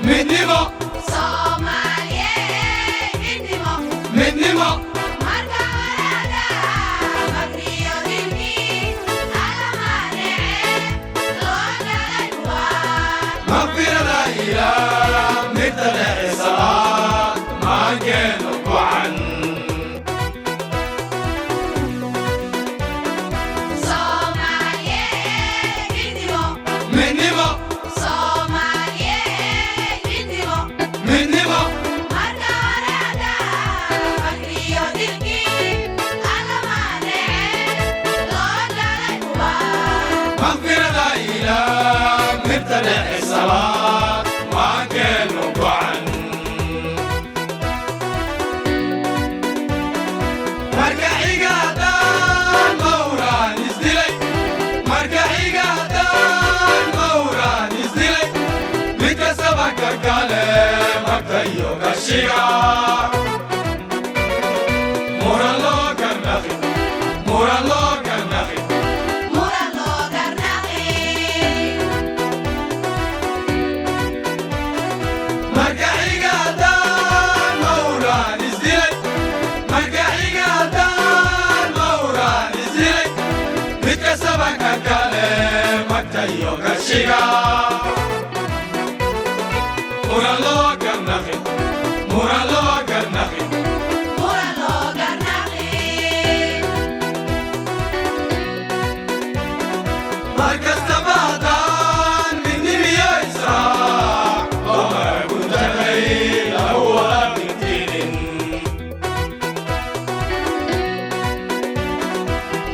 midnimo Soomaaliyeed midnimo midnimo marka walaala magriyo dilkii alamaanece loo galay waa maqfirada ilaah mirta dhexisalaad maankeenu gocan Soomaaliyeed midnimo midnimo Soomaaliyeed midnimo midnimo marka walaala magriyo dilkii alamaanece loo galay waa maqfirada ilaah mirta dhexisalaad maankeenu gocan marka xigaadaan mawraan isdilay marka xigaadaan mawraan isdilay mid kastaba ka kale magta iyo gashiga muran loo garnaqi muran loo garnaqi muran loo garnaqi marka xigaadaan mawraan isdilay marka xigaadaan mawraan isdilay mid kastaba ka kale magta iyo gashiga muran loo garnaqi muran loo garnaqi muran loo garnaqi mar kastaba haddaan midnimiyo israac loo maraguntahay lagu walaaqintiinin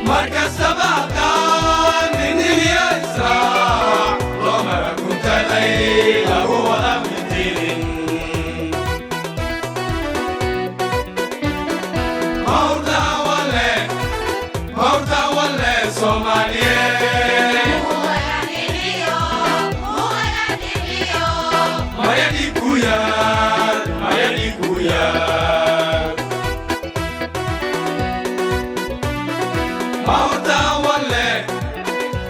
mar kastaba haddaan midnimiyo israac loo maraguntahay lagu walaaqintiinin mawrta walle soomaaliyeed muqagadhiyo muqagadhiyo mayadii ku yaal mayadii ku yaal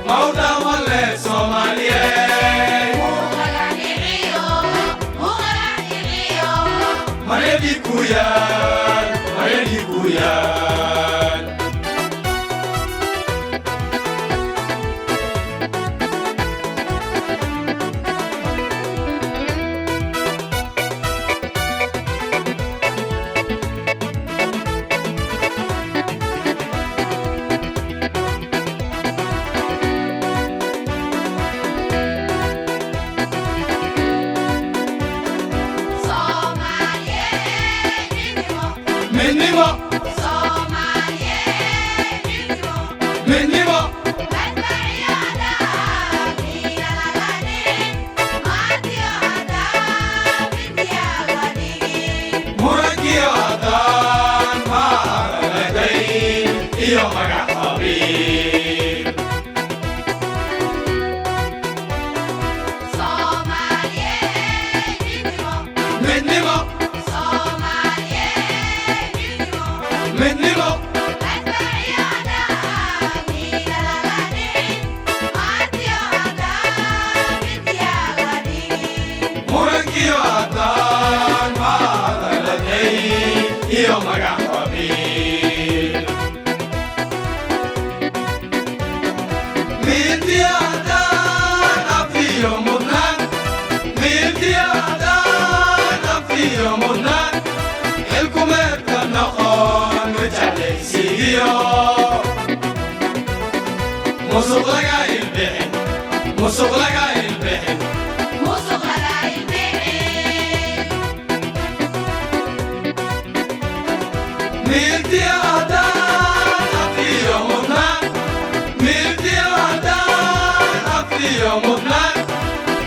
mawrta walle soomaaliyeed muqagadhiyo muqagadhiyo mayadii ku yaal mayadii ku yaal Soomaaliyeed midnimo midnimo Soomaaliyeed midnimo midnimo badbaadiyo haddaan miina laga dhigin maadiyo haddaan midyaga dhigin murankiyo haddaan maaralagayn iyo magac qabiil Soomaaliyeed midnimo midnimo Soomaaliyeed midnimo midnimo badbaadiyo haddaan miina laga dhigin maadiyo haddaan midyaga dhigin murankiyo haddaan maaralagayn iyo magac qabiil miintiyo haddaan afiyo mudnaan miintiyo haddaan afiyo mudnaan xilkumeedka noqon majeclaysiiyo musuq laga ilbixin musuq laga ilbixin musuq laga ilbixin miintiyo haddaan afiyo mudnaan miintiyo haddaan afiyo mudnaan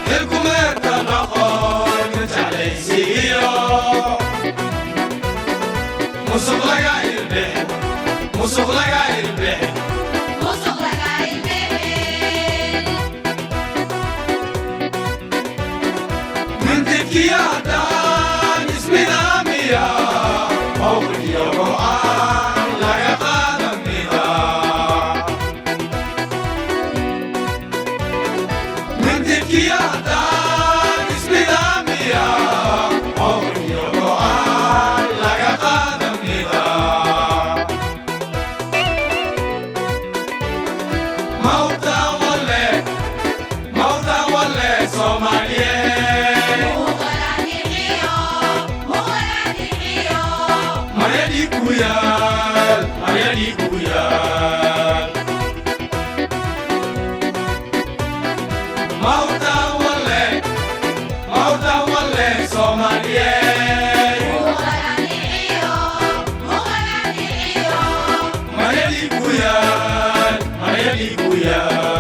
xilkumeedka noqon majeclaysiiyo musuq laga ilbixin musuq laga ilbixin musuq laga ilbixin mintidkiyo haddaan ismidaamiya mawqiyo go'aan laga qaadanina mintidkiyo haddaan ismidaamiya yaal ayadi ku yaal mauta wale Soomaaliye ayadi ku yaal